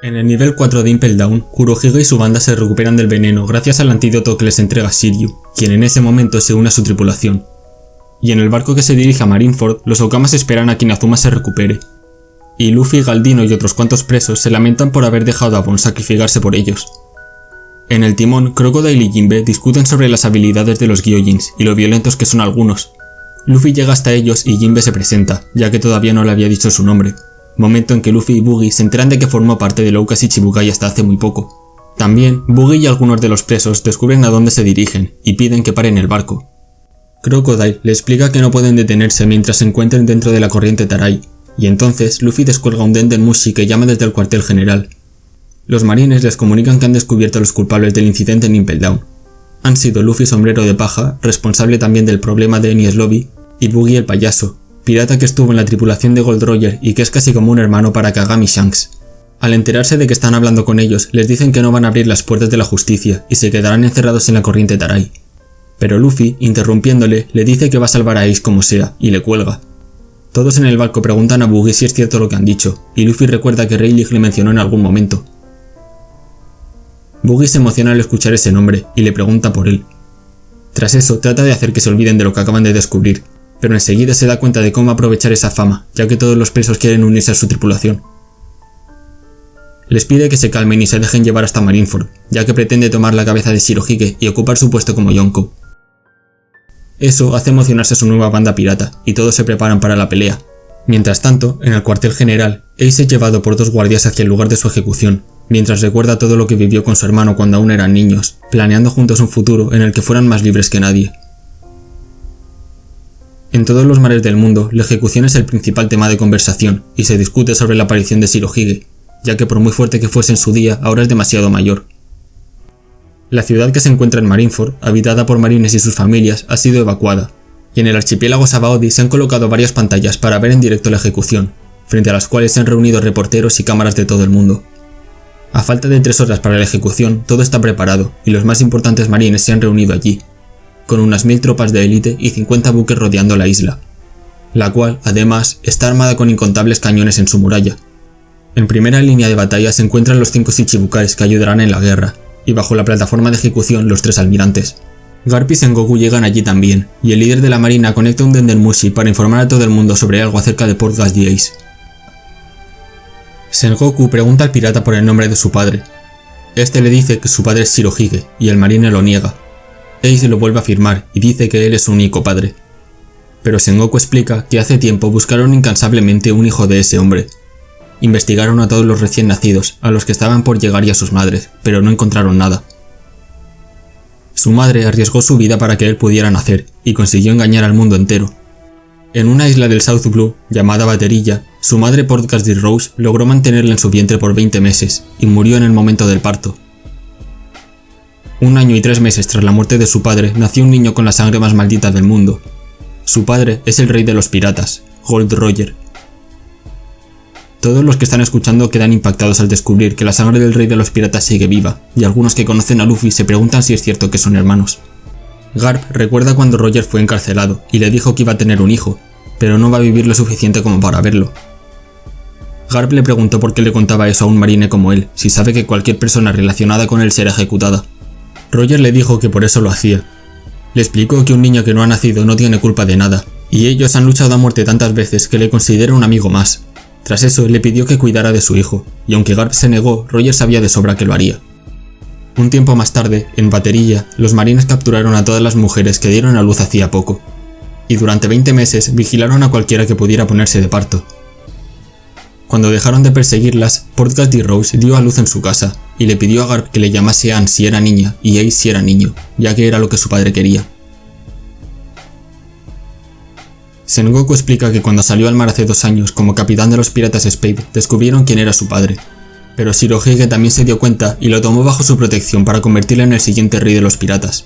En el nivel 4 de Impel Down, Kurohige y su banda se recuperan del veneno gracias al antídoto que les entrega Shiryu, quien en ese momento se une a su tripulación. Y en el barco que se dirige a Marineford, los Okamas esperan a que Inazuma se recupere. Y Luffy, Galdino y otros cuantos presos se lamentan por haber dejado a Bon sacrificarse por ellos. En el timón, Crocodile y Jinbe discuten sobre las habilidades de los Gyojins y lo violentos que son algunos. Luffy llega hasta ellos y Jinbe se presenta, ya que todavía no le había dicho su nombre. Momento en que Luffy y Buggy se enteran de que formó parte de Loukas Ichibukai hasta hace muy poco. También, Buggy y algunos de los presos descubren a dónde se dirigen y piden que paren el barco. Crocodile le explica que no pueden detenerse mientras se encuentren dentro de la corriente Tarai, y entonces Luffy descuelga un Denden Mushi que llama desde el cuartel general. Los marines les comunican que han descubierto a los culpables del incidente en Impel Down. Han sido Luffy Sombrero de Paja, responsable también del problema de Enies Lobby, y Buggy el Payaso, pirata que estuvo en la tripulación de Gold Roger y que es casi como un hermano para Kagami Shanks. Al enterarse de que están hablando con ellos, les dicen que no van a abrir las puertas de la justicia y se quedarán encerrados en la corriente Tarai. Pero Luffy, interrumpiéndole, le dice que va a salvar a Ace como sea, y le cuelga. Todos en el barco preguntan a Buggy si es cierto lo que han dicho, y Luffy recuerda que Rayleigh le mencionó en algún momento. Buggy se emociona al escuchar ese nombre, y le pregunta por él. Tras eso, trata de hacer que se olviden de lo que acaban de descubrir, pero enseguida se da cuenta de cómo aprovechar esa fama, ya que todos los presos quieren unirse a su tripulación. Les pide que se calmen y se dejen llevar hasta Marineford, ya que pretende tomar la cabeza de Shirohige y ocupar su puesto como Yonko. Eso hace emocionarse a su nueva banda pirata, y todos se preparan para la pelea. Mientras tanto, en el cuartel general, Ace es llevado por dos guardias hacia el lugar de su ejecución, mientras recuerda todo lo que vivió con su hermano cuando aún eran niños, planeando juntos un futuro en el que fueran más libres que nadie. En todos los mares del mundo, la ejecución es el principal tema de conversación, y se discute sobre la aparición de Shirohige, ya que por muy fuerte que fuese en su día, ahora es demasiado mayor. La ciudad que se encuentra en Marineford, habitada por marines y sus familias, ha sido evacuada, y en el archipiélago Sabaody se han colocado varias pantallas para ver en directo la ejecución, frente a las cuales se han reunido reporteros y cámaras de todo el mundo. A falta de 3 horas para la ejecución, todo está preparado, y los más importantes marines se han reunido allí, con unas 1000 tropas de élite y 50 buques rodeando la isla, la cual, además, está armada con incontables cañones en su muralla. En primera línea de batalla se encuentran los 5 Shichibukais que ayudarán en la guerra, y bajo la plataforma de ejecución los 3 almirantes. Garp y Sengoku llegan allí también, y el líder de la marina conecta un Denden Mushi para informar a todo el mundo sobre algo acerca de Port Gas y Ace. Sengoku pregunta al pirata por el nombre de su padre. Este le dice que su padre es Shirohige, y el marine lo niega. Ace lo vuelve a afirmar y dice que él es su único padre. Pero Sengoku explica que hace tiempo buscaron incansablemente un hijo de ese hombre. Investigaron a todos los recién nacidos, a los que estaban por llegar y a sus madres, pero no encontraron nada. Su madre arriesgó su vida para que él pudiera nacer, y consiguió engañar al mundo entero. En una isla del South Blue, llamada Baterilla, su madre Portgas de Rose logró mantenerla en su vientre por 20 meses, y murió en el momento del parto. 1 año y 3 meses tras la muerte de su padre, nació un niño con la sangre más maldita del mundo. Su padre es el rey de los piratas, Gold Roger. Todos los que están escuchando quedan impactados al descubrir que la sangre del rey de los piratas sigue viva, y algunos que conocen a Luffy se preguntan si es cierto que son hermanos. Garp recuerda cuando Roger fue encarcelado, y le dijo que iba a tener un hijo, pero no va a vivir lo suficiente como para verlo. Garp le preguntó por qué le contaba eso a un marine como él, si sabe que cualquier persona relacionada con él será ejecutada. Roger le dijo que por eso lo hacía. Le explicó que un niño que no ha nacido no tiene culpa de nada, y ellos han luchado a muerte tantas veces que le considera un amigo más. Tras eso, le pidió que cuidara de su hijo, y aunque Garp se negó, Roger sabía de sobra que lo haría. Un tiempo más tarde, en Baterilla, los marines capturaron a todas las mujeres que dieron a luz hacía poco, y durante 20 meses vigilaron a cualquiera que pudiera ponerse de parto. Cuando dejaron de perseguirlas, Portgas de Rose dio a luz en su casa, y le pidió a Garp que le llamase Anne si era niña y Ace si era niño, ya que era lo que su padre quería. Sengoku explica que cuando salió al mar hace 2 años como capitán de los piratas Spade, descubrieron quién era su padre. Pero Shirohige también se dio cuenta y lo tomó bajo su protección para convertirlo en el siguiente rey de los piratas.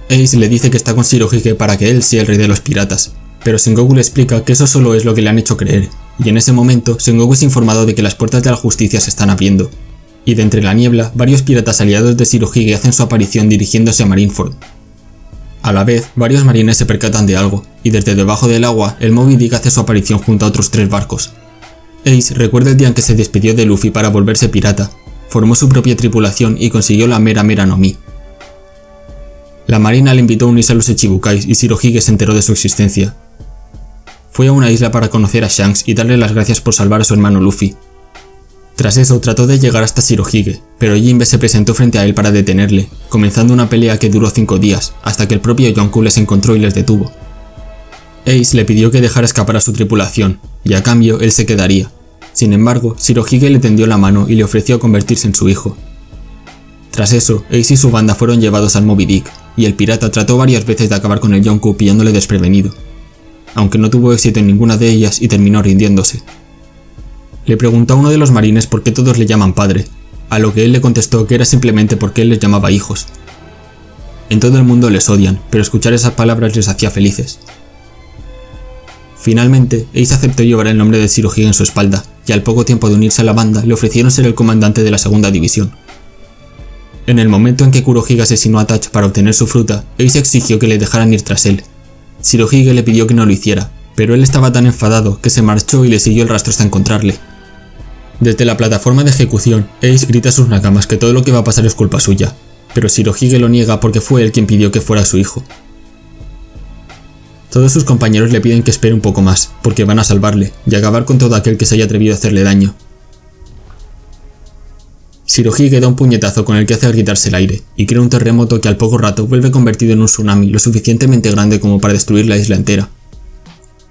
Ace le dice que está con Shirohige para que él sea el rey de los piratas, pero Sengoku le explica que eso solo es lo que le han hecho creer, y en ese momento Sengoku es informado de que las puertas de la justicia se están abriendo, y de entre la niebla, varios piratas aliados de Shirohige hacen su aparición dirigiéndose a Marineford. A la vez, varios marines se percatan de algo, y desde debajo del agua, el Moby Dick hace su aparición junto a otros 3 barcos. Ace recuerda el día en que se despidió de Luffy para volverse pirata, formó su propia tripulación y consiguió la Mera Mera no Mi. La marina le invitó a unirse a los Ichibukais y Shirohige se enteró de su existencia. Fue a una isla para conocer a Shanks y darle las gracias por salvar a su hermano Luffy. Tras eso trató de llegar hasta Shirohige, pero Jinbe se presentó frente a él para detenerle, comenzando una pelea que duró 5 días, hasta que el propio Yonkou les encontró y les detuvo. Ace le pidió que dejara escapar a su tripulación, y a cambio él se quedaría. Sin embargo, Shirohige le tendió la mano y le ofreció convertirse en su hijo. Tras eso, Ace y su banda fueron llevados al Moby Dick, y el pirata trató varias veces de acabar con el Yonkou pillándole desprevenido, aunque no tuvo éxito en ninguna de ellas y terminó rindiéndose. Le preguntó a uno de los marines por qué todos le llaman padre, a lo que él le contestó que era simplemente porque él les llamaba hijos. En todo el mundo les odian, pero escuchar esas palabras les hacía felices. Finalmente, Ace aceptó llevar el nombre de Shirohige en su espalda, y al poco tiempo de unirse a la banda le ofrecieron ser el comandante de la segunda división. En el momento en que Kurohige asesinó a Touch para obtener su fruta, Ace exigió que le dejaran ir tras él. Shirohige le pidió que no lo hiciera, pero él estaba tan enfadado que se marchó y le siguió el rastro hasta encontrarle. Desde la plataforma de ejecución, Ace grita a sus nakamas que todo lo que va a pasar es culpa suya, pero Shirohige lo niega porque fue él quien pidió que fuera su hijo. Todos sus compañeros le piden que espere un poco más, porque van a salvarle, y acabar con todo aquel que se haya atrevido a hacerle daño. Shirohige da un puñetazo con el que hace gritarse el aire, y crea un terremoto que al poco rato vuelve convertido en un tsunami lo suficientemente grande como para destruir la isla entera.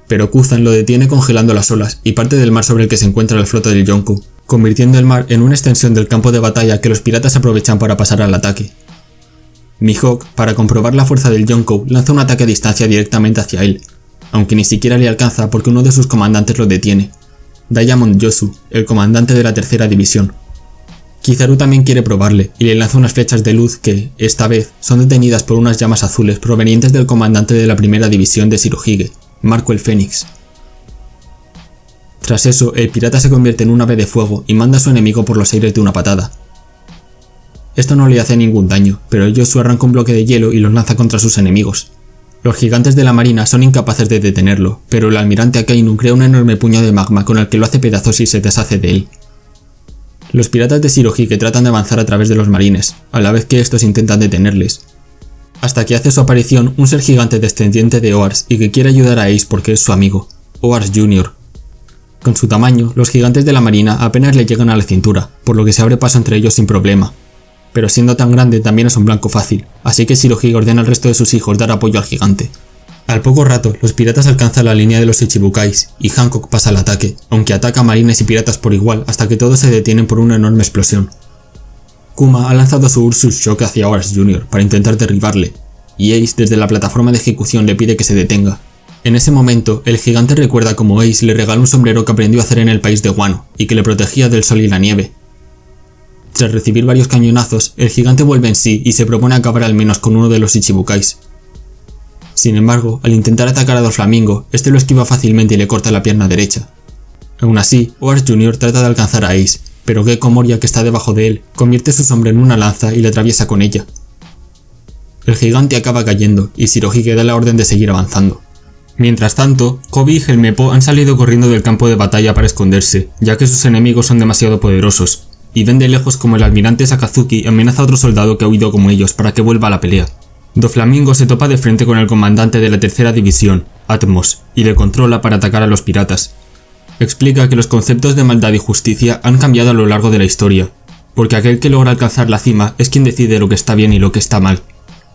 Pero Kuzan lo detiene congelando las olas y parte del mar sobre el que se encuentra la flota del Yonkou, convirtiendo el mar en una extensión del campo de batalla que los piratas aprovechan para pasar al ataque. Mihawk, para comprobar la fuerza del Yonkou, lanza un ataque a distancia directamente hacia él, aunque ni siquiera le alcanza porque uno de sus comandantes lo detiene, Diamond Yosu, el comandante de la tercera división. Kizaru también quiere probarle y le lanza unas flechas de luz que, esta vez, son detenidas por unas llamas azules provenientes del comandante de la primera división de Shirohige, Marco el Fénix. Tras eso, el pirata se convierte en un ave de fuego y manda a su enemigo por los aires de una patada. Esto no le hace ningún daño, pero Yosu arranca un bloque de hielo y los lanza contra sus enemigos. Los gigantes de la marina son incapaces de detenerlo, pero el almirante Akainu crea un enorme puño de magma con el que lo hace pedazos y se deshace de él. Los piratas de Shirohige tratan de avanzar a través de los marines, a la vez que estos intentan detenerles, hasta que hace su aparición un ser gigante descendiente de Oars y que quiere ayudar a Ace porque es su amigo, Oars Jr. Con su tamaño, los gigantes de la marina apenas le llegan a la cintura, por lo que se abre paso entre ellos sin problema. Pero siendo tan grande también es un blanco fácil, así que Shirohige ordena al resto de sus hijos dar apoyo al gigante. Al poco rato, los piratas alcanzan la línea de los Ichibukais y Hancock pasa al ataque, aunque ataca a marines y piratas por igual hasta que todos se detienen por una enorme explosión. Kuma ha lanzado su Ursus Shock hacia Oars Jr. para intentar derribarle, y Ace desde la plataforma de ejecución le pide que se detenga. En ese momento, el gigante recuerda cómo Ace le regaló un sombrero que aprendió a hacer en el país de Wano y que le protegía del sol y la nieve. Tras recibir varios cañonazos, el gigante vuelve en sí y se propone acabar al menos con uno de los Ichibukais. Sin embargo, al intentar atacar a Doflamingo, este lo esquiva fácilmente y le corta la pierna derecha. Aún así, Oars Jr. trata de alcanzar a Ace, pero Gekko Moria, que está debajo de él, convierte su sombra en una lanza y le atraviesa con ella. El gigante acaba cayendo y Shirohige da la orden de seguir avanzando. Mientras tanto, Koby y Helmeppo han salido corriendo del campo de batalla para esconderse, ya que sus enemigos son demasiado poderosos, y ven de lejos como el almirante Sakazuki amenaza a otro soldado que ha huido como ellos para que vuelva a la pelea. Doflamingo se topa de frente con el comandante de la tercera división, Atmos, y le controla para atacar a los piratas. Explica que los conceptos de maldad y justicia han cambiado a lo largo de la historia, porque aquel que logra alcanzar la cima es quien decide lo que está bien y lo que está mal.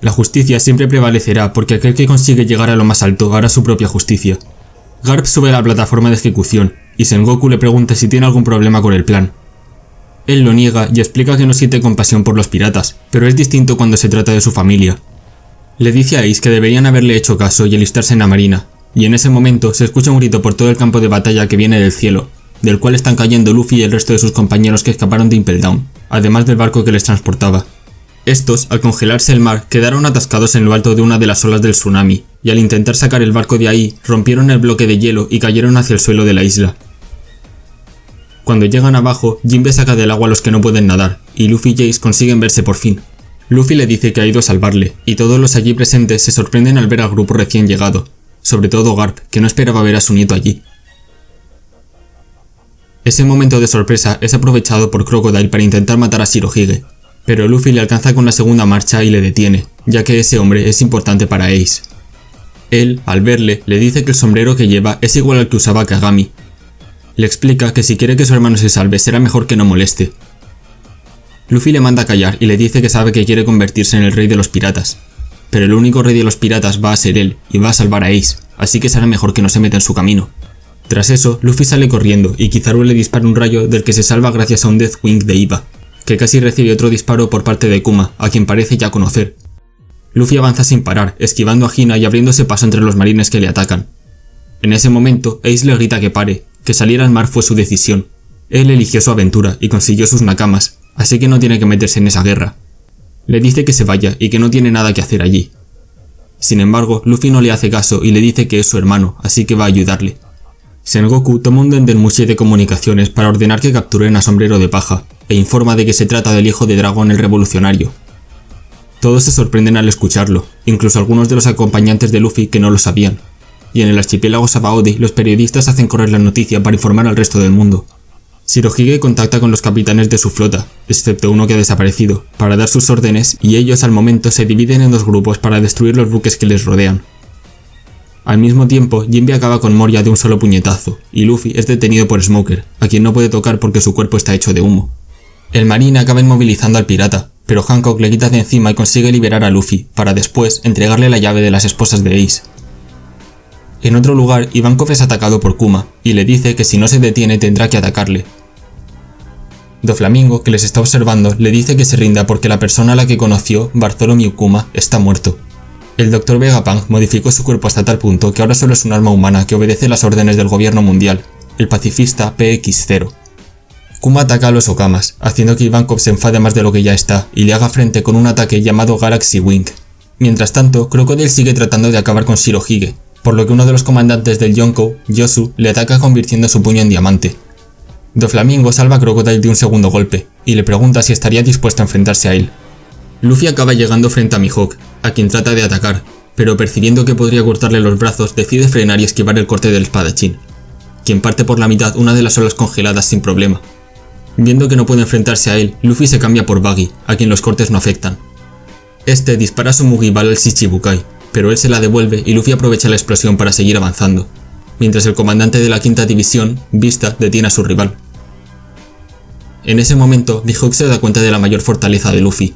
La justicia siempre prevalecerá porque aquel que consigue llegar a lo más alto hará su propia justicia. Garp sube a la plataforma de ejecución, y Sengoku le pregunta si tiene algún problema con el plan. Él lo niega y explica que no siente compasión por los piratas, pero es distinto cuando se trata de su familia. Le dice a Ace que deberían haberle hecho caso y alistarse en la marina, y en ese momento se escucha un grito por todo el campo de batalla que viene del cielo, del cual están cayendo Luffy y el resto de sus compañeros que escaparon de Impel Down, además del barco que les transportaba. Estos, al congelarse el mar, quedaron atascados en lo alto de una de las olas del tsunami, y al intentar sacar el barco de ahí, rompieron el bloque de hielo y cayeron hacia el suelo de la isla. Cuando llegan abajo, Jinbe saca del agua a los que no pueden nadar, y Luffy y Ace consiguen verse por fin. Luffy le dice que ha ido a salvarle, y todos los allí presentes se sorprenden al ver al grupo recién llegado, sobre todo Garp, que no esperaba ver a su nieto allí. Ese momento de sorpresa es aprovechado por Crocodile para intentar matar a Shirohige, pero Luffy le alcanza con la segunda marcha y le detiene, ya que ese hombre es importante para Ace. Él, al verle, le dice que el sombrero que lleva es igual al que usaba Kagami. Le explica que si quiere que su hermano se salve será mejor que no moleste. Luffy le manda a callar y le dice que sabe que quiere convertirse en el rey de los piratas, pero el único rey de los piratas va a ser él y va a salvar a Ace, así que será mejor que no se meta en su camino. Tras eso, Luffy sale corriendo y Kizaru le dispara un rayo del que se salva gracias a un Deathwing de Iva, que casi recibe otro disparo por parte de Kuma, a quien parece ya conocer. Luffy avanza sin parar, esquivando a Hina y abriéndose paso entre los marines que le atacan. En ese momento, Ace le grita que pare, que salir al mar fue su decisión. Él eligió su aventura y consiguió sus nakamas, así que no tiene que meterse en esa guerra. Le dice que se vaya y que no tiene nada que hacer allí. Sin embargo, Luffy no le hace caso y le dice que es su hermano, así que va a ayudarle. Sengoku toma un Dendenmushi de comunicaciones para ordenar que capturen a Sombrero de Paja, e informa de que se trata del hijo de Dragon el Revolucionario. Todos se sorprenden al escucharlo, incluso algunos de los acompañantes de Luffy que no lo sabían, y en el archipiélago Sabaody los periodistas hacen correr la noticia para informar al resto del mundo. Shirohige contacta con los capitanes de su flota, excepto uno que ha desaparecido, para dar sus órdenes y ellos al momento se dividen en dos grupos para destruir los buques que les rodean. Al mismo tiempo, Jinbe acaba con Moria de un solo puñetazo, y Luffy es detenido por Smoker, a quien no puede tocar porque su cuerpo está hecho de humo. El marine acaba inmovilizando al pirata, pero Hancock le quita de encima y consigue liberar a Luffy, para después entregarle la llave de las esposas de Ace. En otro lugar, Ivankov es atacado por Kuma, y le dice que si no se detiene tendrá que atacarle. Doflamingo, que les está observando, le dice que se rinda porque la persona a la que conoció, Bartholomew Kuma, está muerto. El Dr. Vegapunk modificó su cuerpo hasta tal punto que ahora solo es un arma humana que obedece las órdenes del gobierno mundial, el pacifista PX-0. Kuma ataca a los Okamas, haciendo que Ivankov se enfade más de lo que ya está y le haga frente con un ataque llamado Galaxy Wing. Mientras tanto, Crocodile sigue tratando de acabar con Shirohige, por lo que uno de los comandantes del Yonkou, Yosu, le ataca convirtiendo su puño en diamante. Doflamingo salva a Crocodile de un segundo golpe, y le pregunta si estaría dispuesto a enfrentarse a él. Luffy acaba llegando frente a Mihawk, a quien trata de atacar, pero percibiendo que podría cortarle los brazos decide frenar y esquivar el corte del espadachín, quien parte por la mitad una de las olas congeladas sin problema. Viendo que no puede enfrentarse a él, Luffy se cambia por Buggy, a quien los cortes no afectan. Este dispara su Mugiwara al Shichibukai, pero él se la devuelve y Luffy aprovecha la explosión para seguir avanzando, mientras el comandante de la quinta división, Vista, detiene a su rival. En ese momento, Mihawk se da cuenta de la mayor fortaleza de Luffy,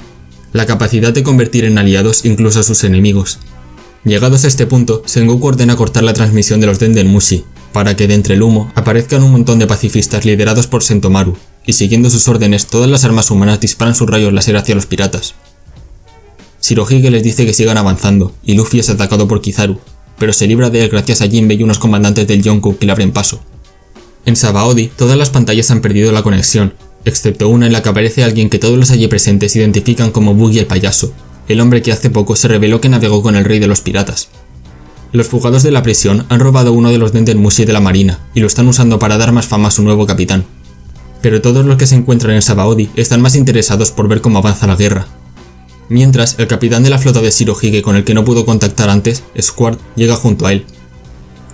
la capacidad de convertir en aliados incluso a sus enemigos. Llegados a este punto, Sengoku ordena cortar la transmisión de los Dendenmushi, para que de entre el humo aparezcan un montón de pacifistas liderados por Sentomaru, y siguiendo sus órdenes todas las armas humanas disparan sus rayos láser hacia los piratas. Shirohige les dice que sigan avanzando, y Luffy es atacado por Kizaru, pero se libra de él gracias a Jinbe y unos comandantes del Yonkou que le abren paso. En Sabaody, todas las pantallas han perdido la conexión, excepto una en la que aparece alguien que todos los allí presentes identifican como Buggy el payaso, el hombre que hace poco se reveló que navegó con el rey de los piratas. Los fugados de la prisión han robado uno de los Dendenmushi de la marina y lo están usando para dar más fama a su nuevo capitán. Pero todos los que se encuentran en Sabaody están más interesados por ver cómo avanza la guerra. Mientras, el capitán de la flota de Shirohige con el que no pudo contactar antes, Squard, llega junto a él.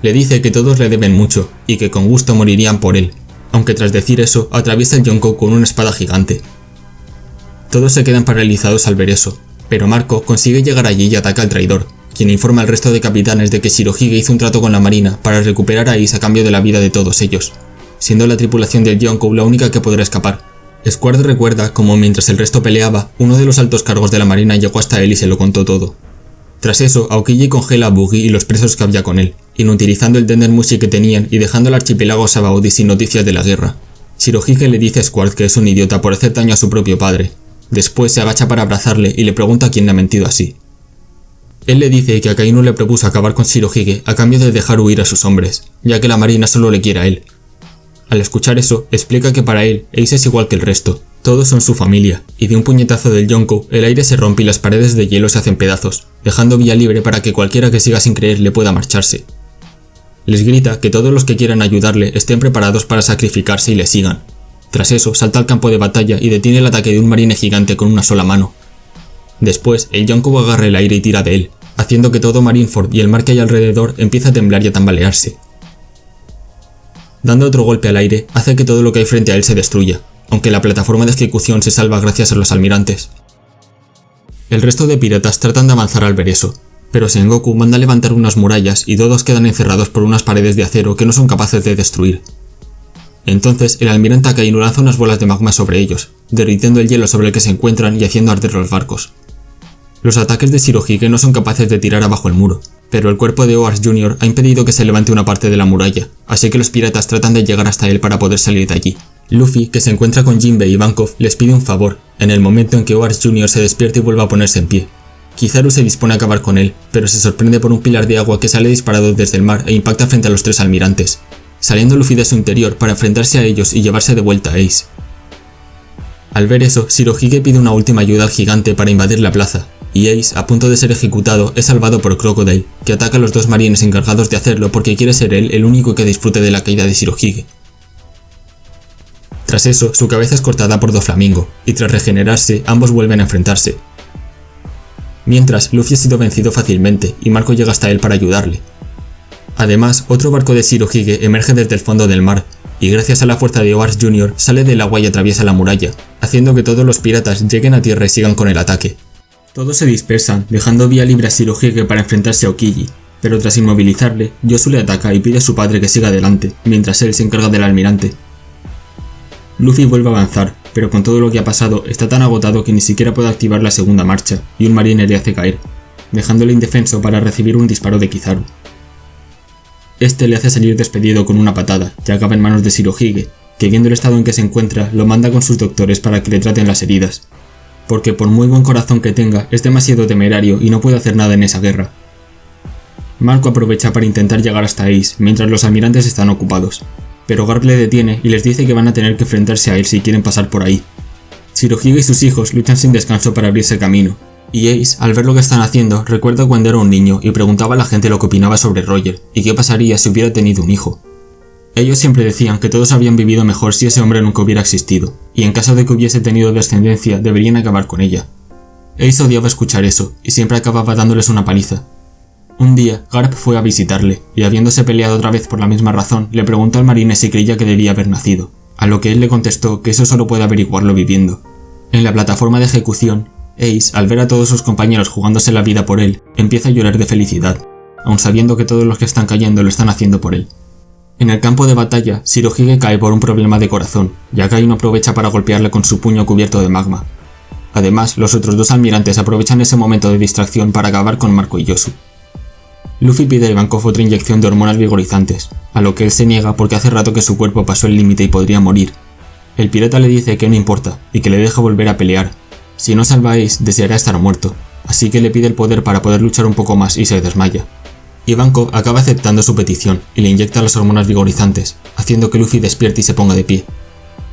Le dice que todos le deben mucho y que con gusto morirían por él, aunque tras decir eso atraviesa el Yonkou con una espada gigante. Todos se quedan paralizados al ver eso, pero Marco consigue llegar allí y ataca al traidor, quien informa al resto de capitanes de que Shirohige hizo un trato con la marina para recuperar a Ace a cambio de la vida de todos ellos, siendo la tripulación del Yonkou la única que podrá escapar. Squard recuerda cómo mientras el resto peleaba, uno de los altos cargos de la marina llegó hasta él y se lo contó todo. Tras eso, Aokiji congela a Buggy y los presos que había con él, inutilizando el Dendenmushi que tenían y dejando el archipiélago Sabaody sin noticias de la guerra. Shirohige le dice a Squard que es un idiota por hacer daño a su propio padre. Después se agacha para abrazarle y le pregunta quién le ha mentido así. Él le dice que Akainu le propuso acabar con Shirohige a cambio de dejar huir a sus hombres, ya que la marina solo le quiere a él. Al escuchar eso, explica que para él, Ace es igual que el resto, todos son su familia, y de un puñetazo del Yonkou, el aire se rompe y las paredes de hielo se hacen pedazos, dejando vía libre para que cualquiera que siga sin creer le pueda marcharse. Les grita que todos los que quieran ayudarle estén preparados para sacrificarse y le sigan. Tras eso, salta al campo de batalla y detiene el ataque de un marine gigante con una sola mano. Después, el Yonkou agarra el aire y tira de él, haciendo que todo Marineford y el mar que hay alrededor empiece a temblar y a tambalearse. Dando otro golpe al aire, hace que todo lo que hay frente a él se destruya, aunque la plataforma de ejecución se salva gracias a los almirantes. El resto de piratas tratan de avanzar al ver eso, pero Sengoku manda levantar unas murallas y todos quedan encerrados por unas paredes de acero que no son capaces de destruir. Entonces el almirante Akainu lanza unas bolas de magma sobre ellos, derritiendo el hielo sobre el que se encuentran y haciendo arder los barcos. Los ataques de Shirohige no son capaces de tirar abajo el muro, pero el cuerpo de Oars Jr. ha impedido que se levante una parte de la muralla, así que los piratas tratan de llegar hasta él para poder salir de allí. Luffy, que se encuentra con Jinbei y Ivankov, les pide un favor, en el momento en que Oars Jr. se despierta y vuelve a ponerse en pie. Kizaru se dispone a acabar con él, pero se sorprende por un pilar de agua que sale disparado desde el mar e impacta frente a los tres almirantes, saliendo Luffy de su interior para enfrentarse a ellos y llevarse de vuelta a Ace. Al ver eso, Shirohige pide una última ayuda al gigante para invadir la plaza, y Ace, a punto de ser ejecutado, es salvado por Crocodile, que ataca a los dos marines encargados de hacerlo porque quiere ser él el único que disfrute de la caída de Shirohige. Tras eso, su cabeza es cortada por Doflamingo, y tras regenerarse, ambos vuelven a enfrentarse. Mientras, Luffy ha sido vencido fácilmente, y Marco llega hasta él para ayudarle. Además, otro barco de Shirohige emerge desde el fondo del mar, y gracias a la fuerza de Oars Jr. sale del agua y atraviesa la muralla, haciendo que todos los piratas lleguen a tierra y sigan con el ataque. Todos se dispersan, dejando vía libre a Shirohige para enfrentarse a Okiji, pero tras inmovilizarle, Yosu le ataca y pide a su padre que siga adelante, mientras él se encarga del almirante. Luffy vuelve a avanzar, pero con todo lo que ha pasado está tan agotado que ni siquiera puede activar la segunda marcha, y un marine le hace caer, dejándole indefenso para recibir un disparo de Kizaru. Este le hace salir despedido con una patada, y acaba en manos de Shirohige, que viendo el estado en que se encuentra, lo manda con sus doctores para que le traten las heridas, porque por muy buen corazón que tenga, es demasiado temerario y no puede hacer nada en esa guerra. Marco aprovecha para intentar llegar hasta Ace, mientras los almirantes están ocupados, pero Garp le detiene y les dice que van a tener que enfrentarse a él si quieren pasar por ahí. Shirohige y sus hijos luchan sin descanso para abrirse camino, y Ace, al ver lo que están haciendo, recuerda cuando era un niño y preguntaba a la gente lo que opinaba sobre Roger y qué pasaría si hubiera tenido un hijo. Ellos siempre decían que todos habían vivido mejor si ese hombre nunca hubiera existido, y en caso de que hubiese tenido descendencia deberían acabar con ella. Ace odiaba escuchar eso, y siempre acababa dándoles una paliza. Un día, Garp fue a visitarle, y habiéndose peleado otra vez por la misma razón, le preguntó al marine si creía que debía haber nacido, a lo que él le contestó que eso solo puede averiguarlo viviendo. En la plataforma de ejecución, Ace, al ver a todos sus compañeros jugándose la vida por él, empieza a llorar de felicidad, aun sabiendo que todos los que están cayendo lo están haciendo por él. En el campo de batalla, Shirohige cae por un problema de corazón, y Akainu aprovecha para golpearle con su puño cubierto de magma. Además, los otros dos almirantes aprovechan ese momento de distracción para acabar con Marco y Yosu. Luffy pide a Ivankov otra inyección de hormonas vigorizantes, a lo que él se niega porque hace rato que su cuerpo pasó el límite y podría morir. El pirata le dice que no importa, y que le deja volver a pelear. Si no salva a Ace, deseará estar muerto, así que le pide el poder para poder luchar un poco más y se desmaya. Ivankov acaba aceptando su petición y le inyecta las hormonas vigorizantes, haciendo que Luffy despierte y se ponga de pie.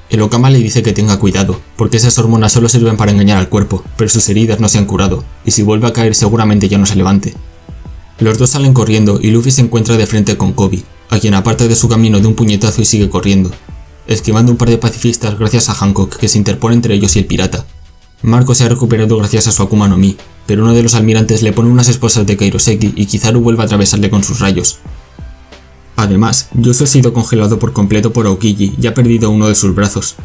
El Okama le dice que tenga cuidado, porque esas hormonas solo sirven para engañar al cuerpo, pero sus heridas no se han curado, y si vuelve a caer seguramente ya no se levante. Los dos salen corriendo y Luffy se encuentra de frente con Kobe, a quien aparta de su camino de un puñetazo y sigue corriendo, esquivando un par de pacifistas gracias a Hancock que se interpone entre ellos y el pirata. Marco se ha recuperado gracias a su Akuma no Mi, pero uno de los almirantes le pone unas esposas de Kairoseki y Kizaru vuelve a atravesarle con sus rayos. Además, Yosu ha sido congelado por completo por Aokiji y ha perdido uno de sus brazos.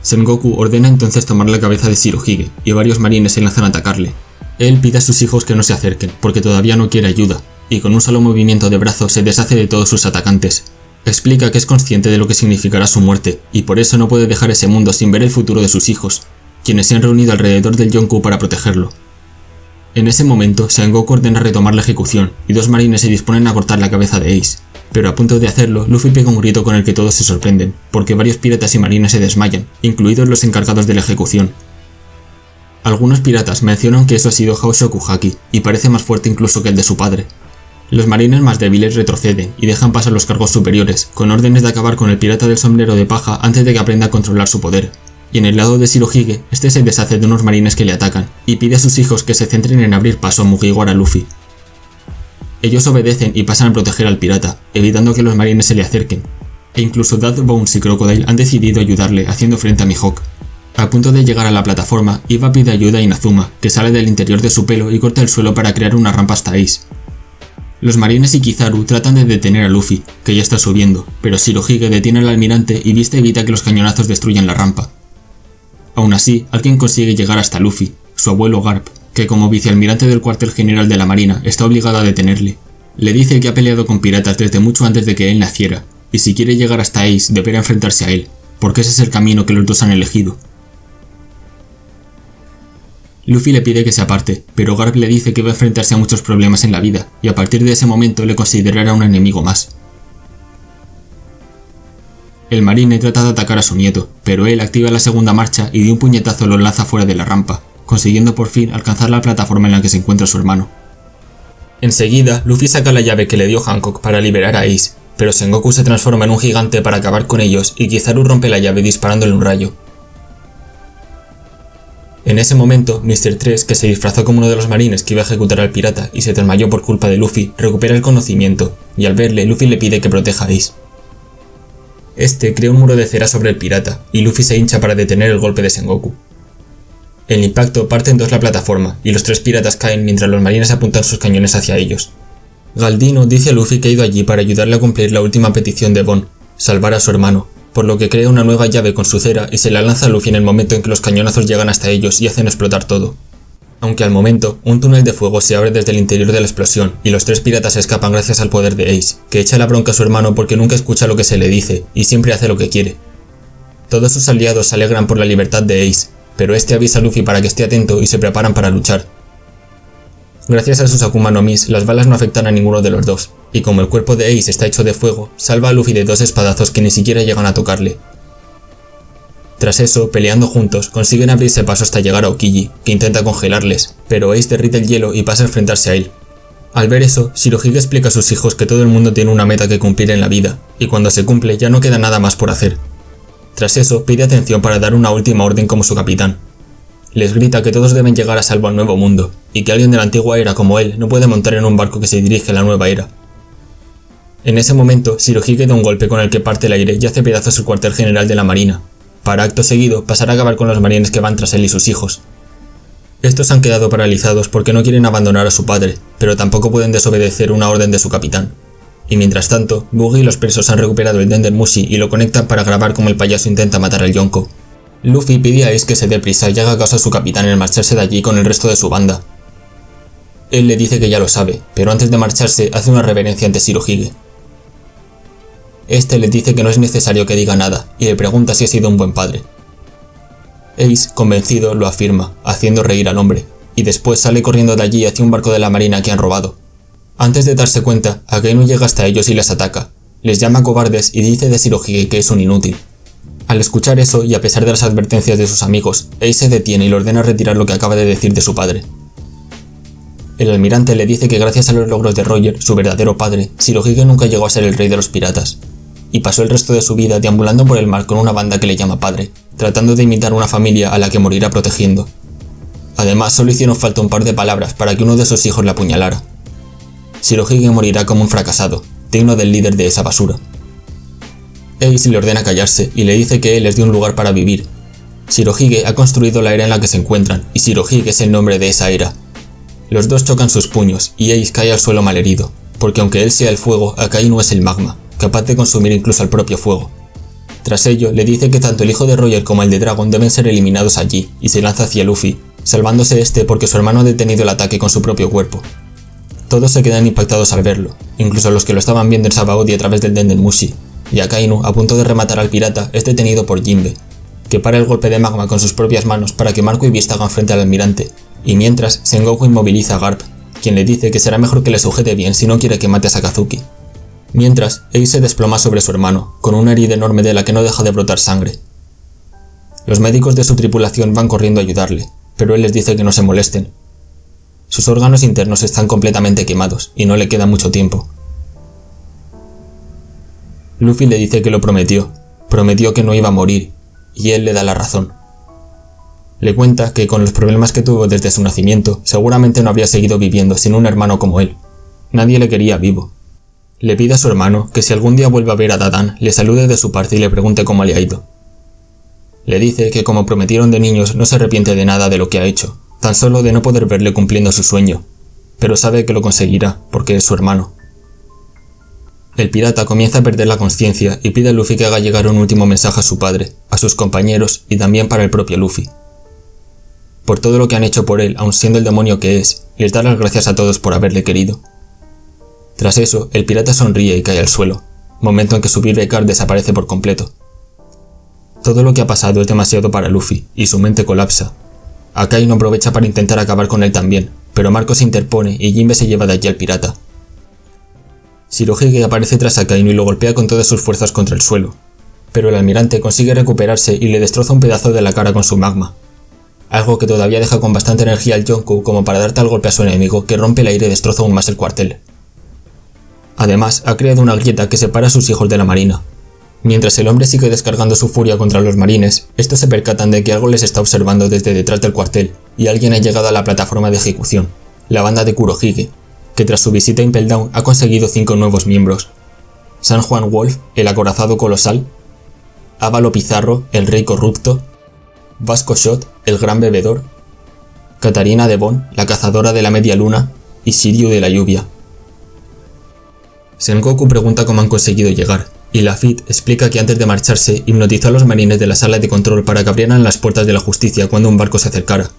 Sengoku ordena entonces tomar la cabeza de Shirohige y varios marines se lanzan a atacarle. Él pide a sus hijos que no se acerquen porque todavía no quiere ayuda, y con un solo movimiento de brazo se deshace de todos sus atacantes. Explica que es consciente de lo que significará su muerte, y por eso no puede dejar ese mundo sin ver el futuro de sus hijos, quienes se han reunido alrededor del Yonkou para protegerlo. En ese momento, Sengoku ordena retomar la ejecución, y dos marines se disponen a cortar la cabeza de Ace, pero a punto de hacerlo, Luffy pega un grito con el que todos se sorprenden, porque varios piratas y marines se desmayan, incluidos los encargados de la ejecución. Algunos piratas mencionan que eso ha sido Hao Shokuhaki, y parece más fuerte incluso que el de su padre. Los marines más débiles retroceden y dejan pasar los cargos superiores, con órdenes de acabar con el pirata del sombrero de paja antes de que aprenda a controlar su poder. Y en el lado de Shirohige, este se deshace de unos marines que le atacan, y pide a sus hijos que se centren en abrir paso a Mugiwara Luffy. Ellos obedecen y pasan a proteger al pirata, evitando que los marines se le acerquen, e incluso Dad Bones y Crocodile han decidido ayudarle haciendo frente a Mihawk. A punto de llegar a la plataforma, Iva pide ayuda a Inazuma, que sale del interior de su pelo y corta el suelo para crear una rampa hasta Ace. Los marines y Kizaru tratan de detener a Luffy, que ya está subiendo, pero Shirohige detiene al almirante y Vista evita que los cañonazos destruyan la rampa. Aún así, alguien consigue llegar hasta Luffy, su abuelo Garp, que como vicealmirante del cuartel general de la marina está obligado a detenerle. Le dice que ha peleado con piratas desde mucho antes de que él naciera, y si quiere llegar hasta Ace deberá enfrentarse a él, porque ese es el camino que los dos han elegido. Luffy le pide que se aparte, pero Garp le dice que va a enfrentarse a muchos problemas en la vida, y a partir de ese momento le considerará un enemigo más. El marine trata de atacar a su nieto, pero él activa la segunda marcha y de un puñetazo lo lanza fuera de la rampa, consiguiendo por fin alcanzar la plataforma en la que se encuentra su hermano. Enseguida, Luffy saca la llave que le dio Hancock para liberar a Ace, pero Sengoku se transforma en un gigante para acabar con ellos y Kizaru rompe la llave disparándole un rayo. En ese momento, Mr. 3, que se disfrazó como uno de los marines que iba a ejecutar al pirata y se desmayó por culpa de Luffy, recupera el conocimiento, y al verle, Luffy le pide que proteja a Ace. Este crea un muro de cera sobre el pirata, y Luffy se hincha para detener el golpe de Sengoku. El impacto parte en dos la plataforma, y los tres piratas caen mientras los marines apuntan sus cañones hacia ellos. Galdino dice a Luffy que ha ido allí para ayudarle a cumplir la última petición de Bon, salvar a su hermano, por lo que crea una nueva llave con su cera y se la lanza a Luffy en el momento en que los cañonazos llegan hasta ellos y hacen explotar todo. Aunque al momento, un túnel de fuego se abre desde el interior de la explosión y los tres piratas escapan gracias al poder de Ace, que echa la bronca a su hermano porque nunca escucha lo que se le dice y siempre hace lo que quiere. Todos sus aliados se alegran por la libertad de Ace, pero este avisa a Luffy para que esté atento y se preparan para luchar. Gracias a sus Akuma no Mis, las balas no afectan a ninguno de los dos, y como el cuerpo de Ace está hecho de fuego, salva a Luffy de dos espadazos que ni siquiera llegan a tocarle. Tras eso, peleando juntos, consiguen abrirse paso hasta llegar a Aokiji, que intenta congelarles, pero Ace derrite el hielo y pasa a enfrentarse a él. Al ver eso, Shirohige explica a sus hijos que todo el mundo tiene una meta que cumplir en la vida, y cuando se cumple ya no queda nada más por hacer. Tras eso, pide atención para dar una última orden como su capitán. Les grita que todos deben llegar a salvo al nuevo mundo, y que alguien de la antigua era como él no puede montar en un barco que se dirige a la nueva era. En ese momento, Shirohige da un golpe con el que parte el aire y hace pedazos el cuartel general de la marina, para acto seguido pasar a acabar con los marines que van tras él y sus hijos. Estos han quedado paralizados porque no quieren abandonar a su padre, pero tampoco pueden desobedecer una orden de su capitán. Y mientras tanto, Buggy y los presos han recuperado el Denden Mushi y lo conectan para grabar como el payaso intenta matar al Yonko. Luffy pide a Ace que se dé prisa y haga caso a su capitán en marcharse de allí con el resto de su banda. Él le dice que ya lo sabe, pero antes de marcharse hace una reverencia ante Shirohige. Este le dice que no es necesario que diga nada y le pregunta si ha sido un buen padre. Ace, convencido, lo afirma, haciendo reír al hombre, y después sale corriendo de allí hacia un barco de la marina que han robado. Antes de darse cuenta, Akainu llega hasta ellos y les ataca, les llama cobardes y dice de Shirohige que es un inútil. Al escuchar eso y a pesar de las advertencias de sus amigos, Ace se detiene y le ordena retirar lo que acaba de decir de su padre. El almirante le dice que gracias a los logros de Roger, su verdadero padre, Shirohige nunca llegó a ser el rey de los piratas, y pasó el resto de su vida deambulando por el mar con una banda que le llama padre, tratando de imitar una familia a la que morirá protegiendo. Además, solo hicieron falta un par de palabras para que uno de sus hijos le apuñalara. Shirohige morirá como un fracasado, digno del líder de esa basura. Ace le ordena callarse y le dice que él es de un lugar para vivir. Shirohige ha construido la era en la que se encuentran y Shirohige es el nombre de esa era. Los dos chocan sus puños y Ace cae al suelo malherido, porque aunque él sea el fuego, Akainu es el magma, capaz de consumir incluso al propio fuego. Tras ello, le dice que tanto el hijo de Roger como el de Dragon deben ser eliminados allí y se lanza hacia Luffy, salvándose este porque su hermano ha detenido el ataque con su propio cuerpo. Todos se quedan impactados al verlo, incluso los que lo estaban viendo en Sabaody a través del Denden Mushi, y Akainu, a punto de rematar al pirata, es detenido por Jinbe, que para el golpe de magma con sus propias manos para que Marco y Beast hagan frente al almirante, y mientras Sengoku inmoviliza a Garp, quien le dice que será mejor que le sujete bien si no quiere que mate a Sakazuki. Mientras, Ace se desploma sobre su hermano, con una herida enorme de la que no deja de brotar sangre. Los médicos de su tripulación van corriendo a ayudarle, pero él les dice que no se molesten. Sus órganos internos están completamente quemados, y no le queda mucho tiempo. Luffy le dice que lo prometió que no iba a morir, y él le da la razón. Le cuenta que con los problemas que tuvo desde su nacimiento, seguramente no habría seguido viviendo sin un hermano como él. Nadie le quería vivo. Le pide a su hermano que si algún día vuelve a ver a Dadan, le salude de su parte y le pregunte cómo le ha ido. Le dice que como prometieron de niños no se arrepiente de nada de lo que ha hecho, tan solo de no poder verle cumpliendo su sueño, pero sabe que lo conseguirá, porque es su hermano. El pirata comienza a perder la conciencia y pide a Luffy que haga llegar un último mensaje a su padre, a sus compañeros y también para el propio Luffy. Por todo lo que han hecho por él, aun siendo el demonio que es, les da las gracias a todos por haberle querido. Tras eso, el pirata sonríe y cae al suelo, momento en que su Beaver Card desaparece por completo. Todo lo que ha pasado es demasiado para Luffy, y su mente colapsa. Akainu aprovecha para intentar acabar con él también, pero Marco se interpone y Jinbe se lleva de allí al pirata. Shirohige aparece tras Akainu y lo golpea con todas sus fuerzas contra el suelo, pero el almirante consigue recuperarse y le destroza un pedazo de la cara con su magma. Algo que todavía deja con bastante energía al Yonkou como para dar tal golpe a su enemigo que rompe el aire y destroza aún más el cuartel. Además, ha creado una grieta que separa a sus hijos de la marina. Mientras el hombre sigue descargando su furia contra los marines, estos se percatan de que algo les está observando desde detrás del cuartel, y alguien ha llegado a la plataforma de ejecución, la banda de Kurohige, que tras su visita a Impel Down ha conseguido 5 nuevos miembros. San Juan Wolf, el acorazado colosal, Ávalo Pizarro, el rey corrupto, Vasco Shot, el gran bebedor, Katarina Devon, la cazadora de la media luna, y Shiryu de la lluvia. Sengoku pregunta cómo han conseguido llegar, y Lafitte explica que antes de marcharse hipnotizó a los marines de la sala de control para que abrieran las puertas de la justicia cuando un barco se acercara.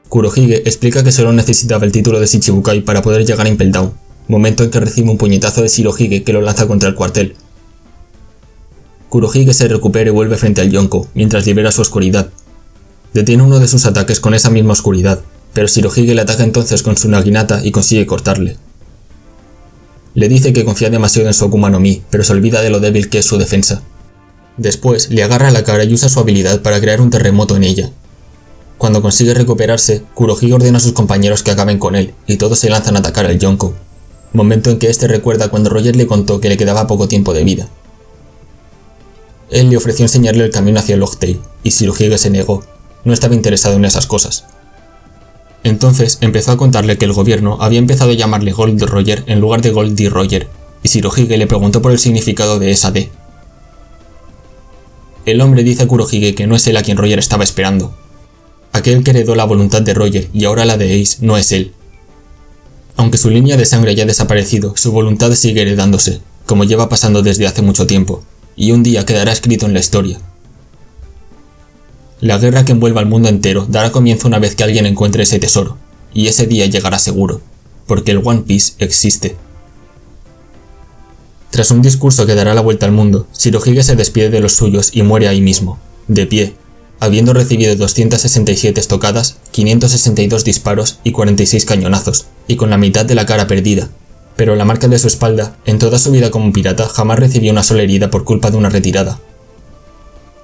Kurohige explica que solo necesitaba el título de Shichibukai para poder llegar a Impel Down, momento en que recibe un puñetazo de Shirohige que lo lanza contra el cuartel. Kurohige se recupera y vuelve frente al Yonkou, mientras libera su oscuridad. Detiene uno de sus ataques con esa misma oscuridad, pero Shirohige le ataca entonces con su naginata y consigue cortarle. Le dice que confía demasiado en su Akuma no Mi, pero se olvida de lo débil que es su defensa. Después, le agarra la cara y usa su habilidad para crear un terremoto en ella. Cuando consigue recuperarse, Kurohige ordena a sus compañeros que acaben con él, y todos se lanzan a atacar al Yonkou, momento en que este recuerda cuando Roger le contó que le quedaba poco tiempo de vida. Él le ofreció enseñarle el camino hacia Locktail, y Shirohige se negó, no estaba interesado en esas cosas. Entonces empezó a contarle que el gobierno había empezado a llamarle Gold Roger en lugar de Gold D. Roger, y Shirohige le preguntó por el significado de esa D. El hombre dice a Kurohige que no es él a quien Roger estaba esperando. Aquel que heredó la voluntad de Roger y ahora la de Ace no es él. Aunque su línea de sangre haya desaparecido, su voluntad sigue heredándose, como lleva pasando desde hace mucho tiempo, y un día quedará escrito en la historia. La guerra que envuelva al mundo entero dará comienzo una vez que alguien encuentre ese tesoro, y ese día llegará seguro, porque el One Piece existe. Tras un discurso que dará la vuelta al mundo, Shirohige se despide de los suyos y muere ahí mismo, de pie, habiendo recibido 267 estocadas, 562 disparos y 46 cañonazos, y con la mitad de la cara perdida, pero la marca de su espalda, en toda su vida como pirata, jamás recibió una sola herida por culpa de una retirada.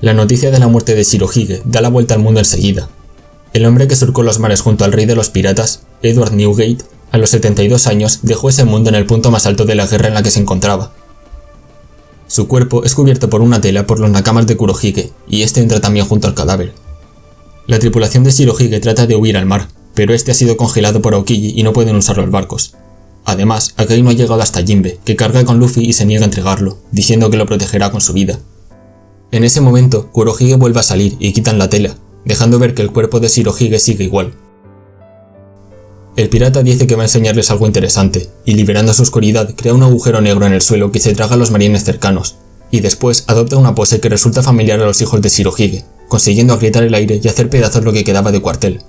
La noticia de la muerte de Shirohige da la vuelta al mundo enseguida. El hombre que surcó los mares junto al rey de los piratas, Edward Newgate, a los 72 años dejó ese mundo en el punto más alto de la guerra en la que se encontraba. Su cuerpo es cubierto por una tela por los nakamas de Kurohige, y este entra también junto al cadáver. La tripulación de Shirohige trata de huir al mar, pero este ha sido congelado por Aokiji y no pueden usar los barcos. Además, Akainu ha llegado hasta Jinbe, que carga con Luffy y se niega a entregarlo, diciendo que lo protegerá con su vida. En ese momento, Kurohige vuelve a salir y quitan la tela, dejando ver que el cuerpo de Shirohige sigue igual. El pirata dice que va a enseñarles algo interesante, y liberando su oscuridad crea un agujero negro en el suelo que se traga a los marines cercanos, y después adopta una pose que resulta familiar a los hijos de Shirohige, consiguiendo agrietar el aire y hacer pedazos lo que quedaba de cuartel.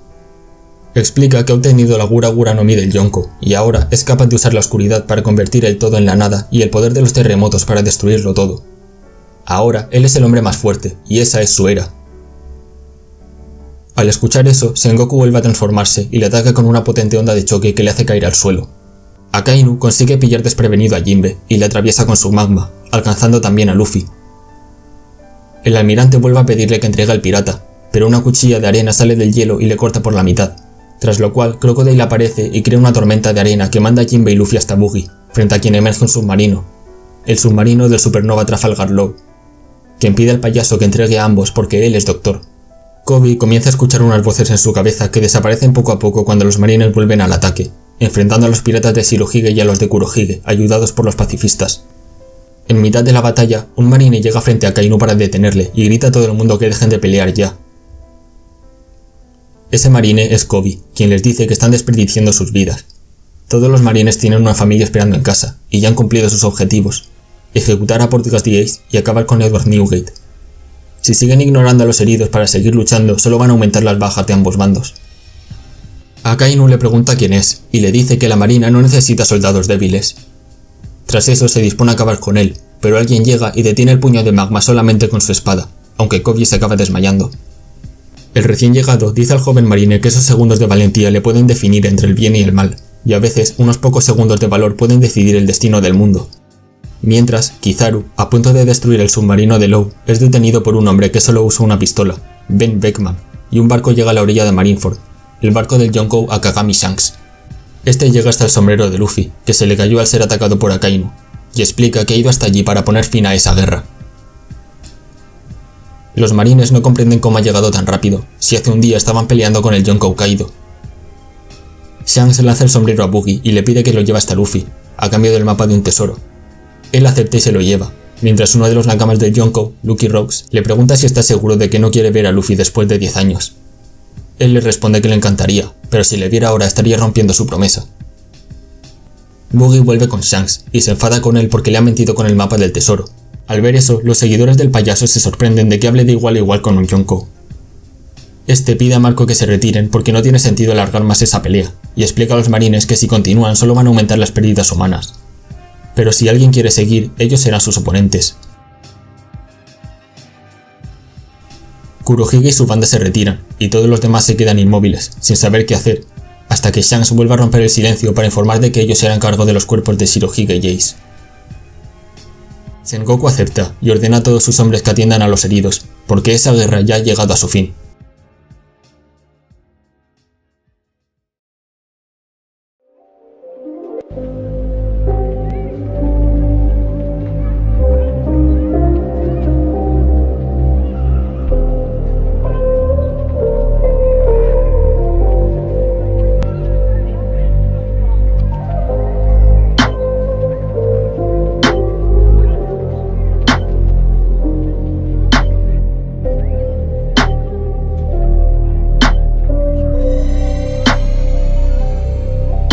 Explica que ha obtenido la Gura Gura no Mi del Yonkou, y ahora es capaz de usar la oscuridad para convertir el todo en la nada y el poder de los terremotos para destruirlo todo. Ahora él es el hombre más fuerte, y esa es su era. Al escuchar eso, Sengoku vuelve a transformarse y le ataca con una potente onda de choque que le hace caer al suelo. Akainu consigue pillar desprevenido a Jinbe y le atraviesa con su magma, alcanzando también a Luffy. El almirante vuelve a pedirle que entregue al pirata, pero una cuchilla de arena sale del hielo y le corta por la mitad, tras lo cual Crocodile aparece y crea una tormenta de arena que manda a Jinbe y Luffy hasta Buggy, frente a quien emerge un submarino, el submarino del supernova Trafalgar Law, quien pide al payaso que entregue a ambos porque él es doctor. Kobe comienza a escuchar unas voces en su cabeza que desaparecen poco a poco cuando los marines vuelven al ataque, enfrentando a los piratas de Shirohige y a los de Kurohige, ayudados por los pacifistas. En mitad de la batalla, un marine llega frente a Akainu para detenerle y grita a todo el mundo que dejen de pelear ya. Ese marine es Kobe, quien les dice que están desperdiciando sus vidas. Todos los marines tienen una familia esperando en casa, y ya han cumplido sus objetivos: ejecutar a Portgas the Ace y acabar con Edward Newgate. Si siguen ignorando a los heridos para seguir luchando, solo van a aumentar las bajas de ambos bandos. Akainu le pregunta quién es, y le dice que la marina no necesita soldados débiles. Tras eso se dispone a acabar con él, pero alguien llega y detiene el puño de magma solamente con su espada, aunque Kobe se acaba desmayando. El recién llegado dice al joven marine que esos segundos de valentía le pueden definir entre el bien y el mal, y a veces unos pocos segundos de valor pueden decidir el destino del mundo. Mientras, Kizaru, a punto de destruir el submarino de Law, es detenido por un hombre que solo usa una pistola, Ben Beckman, y un barco llega a la orilla de Marineford, el barco del Yonkou Akagami Shanks. Este llega hasta el sombrero de Luffy, que se le cayó al ser atacado por Akainu, y explica que ha ido hasta allí para poner fin a esa guerra. Los marines no comprenden cómo ha llegado tan rápido, si hace un día estaban peleando con el Yonkou Kaido. Shanks lanza el sombrero a Buggy y le pide que lo lleve hasta Luffy, a cambio del mapa de un tesoro. Él acepta y se lo lleva, mientras uno de los nakamas del Yonkou, Lucky Rocks, le pregunta si está seguro de que no quiere ver a Luffy después de 10 años. Él le responde que le encantaría, pero si le viera ahora estaría rompiendo su promesa. Buggy vuelve con Shanks y se enfada con él porque le ha mentido con el mapa del tesoro. Al ver eso, los seguidores del payaso se sorprenden de que hable de igual a igual con un Yonkou. Este pide a Marco que se retiren porque no tiene sentido alargar más esa pelea, y explica a los marines que si continúan solo van a aumentar las pérdidas humanas. Pero si alguien quiere seguir, ellos serán sus oponentes. Kurohige y su banda se retiran, y todos los demás se quedan inmóviles, sin saber qué hacer, hasta que Shanks vuelve a romper el silencio para informar de que ellos se harán cargo de los cuerpos de Shirohige y Ace. Sengoku acepta y ordena a todos sus hombres que atiendan a los heridos, porque esa guerra ya ha llegado a su fin.